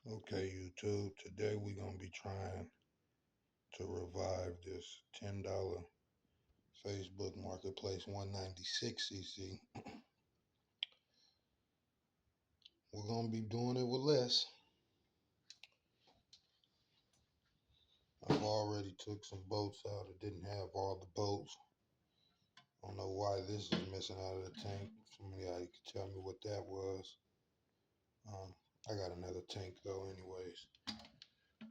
Okay, YouTube, today we're going to be trying to revive this $10 Facebook Marketplace 196cc. We're going to be doing it with less. I've already took some bolts out. It didn't have all the bolts. I don't know why this is missing out of the tank. Somebody could tell me what that was. I got another tank though anyways.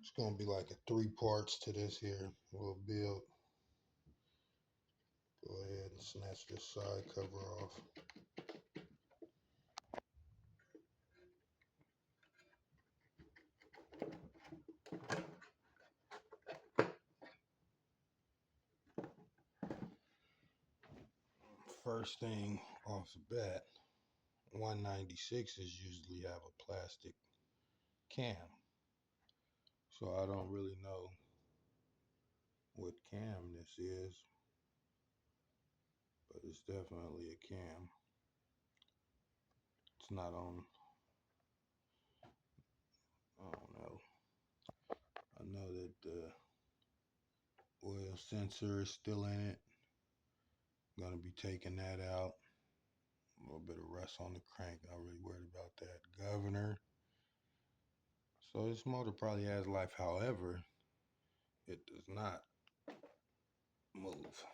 It's going to be like a 3 parts to this here little build. Go ahead and snatch this side cover off. First thing off the bat, 196s usually have a plastic cam. So I don't really know what cam this is, but it's definitely a cam. It's not on, I don't know. I know that the oil sensor is still in it. I'm gonna be taking that out. A little bit of rust on the crank, not really worried about that. Governor. So this motor probably has life, however, it does not move.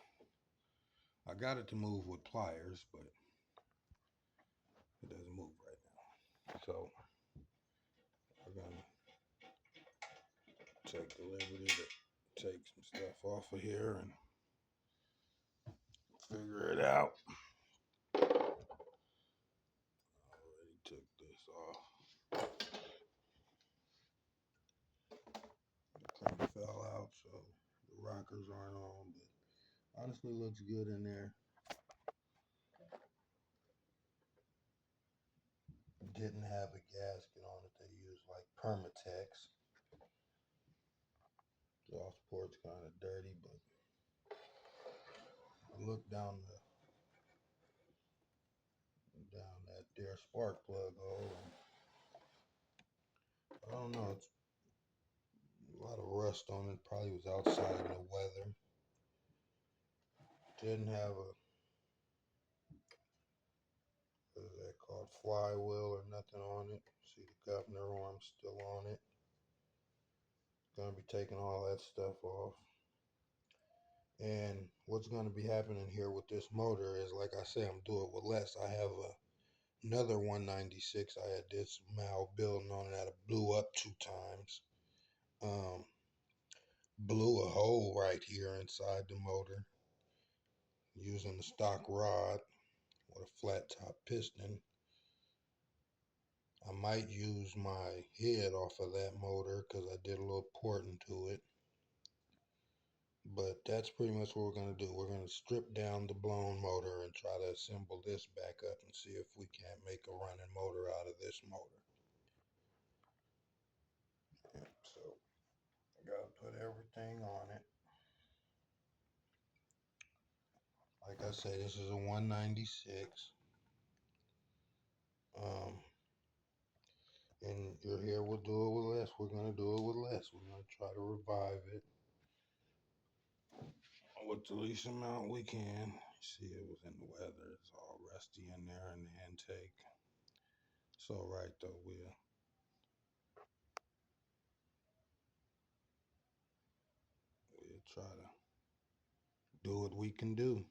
I got it to move with pliers, but it doesn't move right now. So we're gonna take the liberty to take some stuff off of here and figure it out. Already took this off. The crank fell out, so the rockers aren't on, but honestly looks good in there. Didn't have a gasket on it. They used like Permatex. Exhaust port's kind of dirty, but I looked down that there spark plug hole. I don't know. It's a lot of rust on it. Probably was outside in the weather. Didn't have a, what is that called, flywheel or nothing on it. See the governor arm still on it. Gonna be taking all that stuff off. And what's gonna be happening here with this motor is, like I say, I'm doing it with less. I have another 196. I had this mal building on it that blew up 2 times. Blew a hole right here inside the motor using the stock rod with a flat top piston. I might use my head off of that motor because I did a little porting to it. But that's pretty much what we're going to do. We're going to strip down the blown motor and try to assemble this back up and see if we can't make a running motor out of this motor. So I got to put everything on it. Like I say, this is a 196. And you're here, we'll do it with less. We're going to do it with less. We're going to try to revive it with the least amount we can. See, it was in the weather. It's all rusty in there in the intake. It's all right, though. We'll try to do what we can do.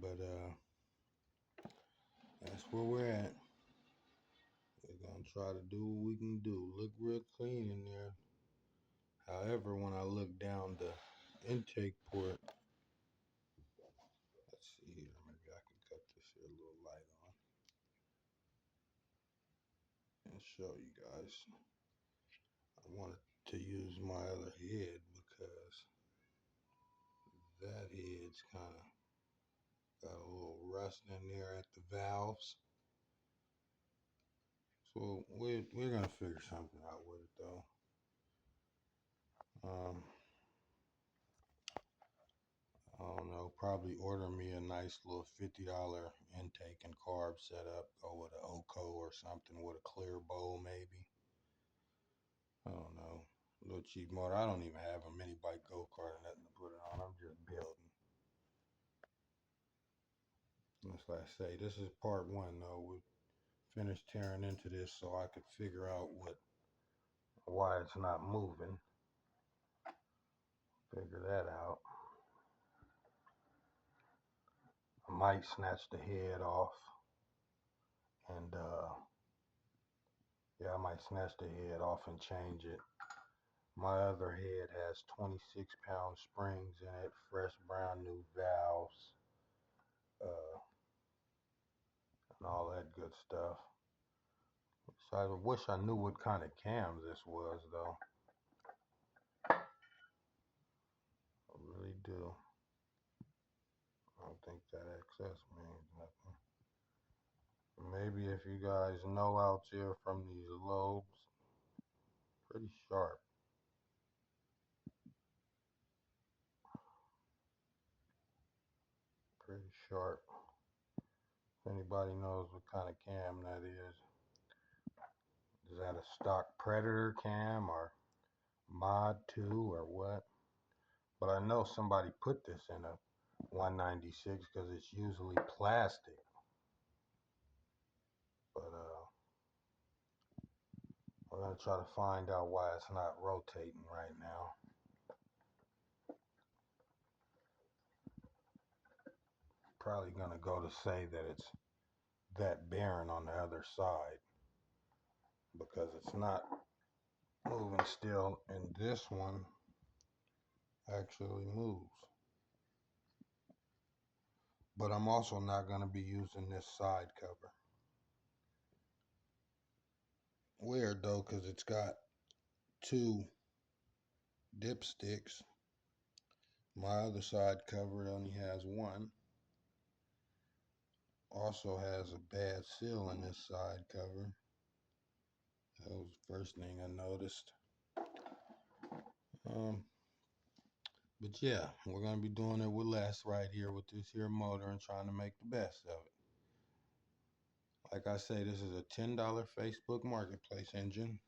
But that's where we're at. We're going to try to do what we can do. Look real clean in there. However, when I look down the intake port, let's see here. Maybe I can cut this here a little light on and show you guys. I wanted to use my other head because that head's kind of got a little rust in there at the valves. So we're gonna figure something out with it though. I don't know, probably order me a nice little $50 intake and carb setup. Go with an Oko or something with a clear bowl maybe. I don't know. A little cheap motor. I don't even have a mini bike go-kart or nothing to put it on. I'm just building. That's like I say, this is part one though. We finished tearing into this so I could figure out why it's not moving. Figure that out. I might snatch the head off and yeah, I might snatch the head off and change it. My other head has 26-pound springs in it, fresh brand new valves, and all that good stuff. So I wish I knew what kind of cam this was though. I really do. I don't think that excess means nothing. Maybe if you guys know out there from these lobes, pretty sharp. Pretty sharp. If anybody knows what kind of cam that is that a stock Predator cam or Mod 2 or what? But I know somebody put this in a 196 because it's usually plastic. But we're gonna try to find out why it's not rotating right now. Probably gonna go to say that it's that bearing on the other side because it's not moving still, and this one actually moves. But I'm also not gonna be using this side cover. Weird though, because it's got two dipsticks. My other side cover only has one. Also has a bad seal in this side cover. That was the first thing I noticed. But yeah, we're gonna be doing it with less right here with this here motor and trying to make the best of it. Like I say, this is a $10 Facebook Marketplace engine,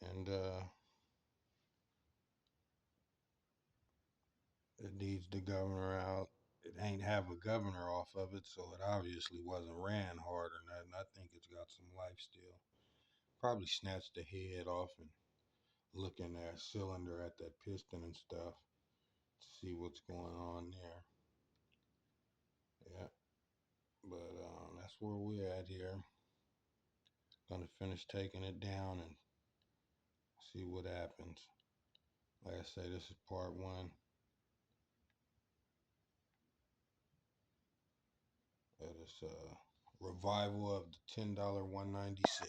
and it needs the governor out. It ain't have a governor off of it, so it obviously wasn't ran hard or nothing. I think it's got some life still. Probably snatched the head off and look in that cylinder at that piston and stuff to see what's going on there. Yeah, but that's where we're at here. Gonna finish taking it down and see what happens. Like I say, this is part one of this revival of the $10 196.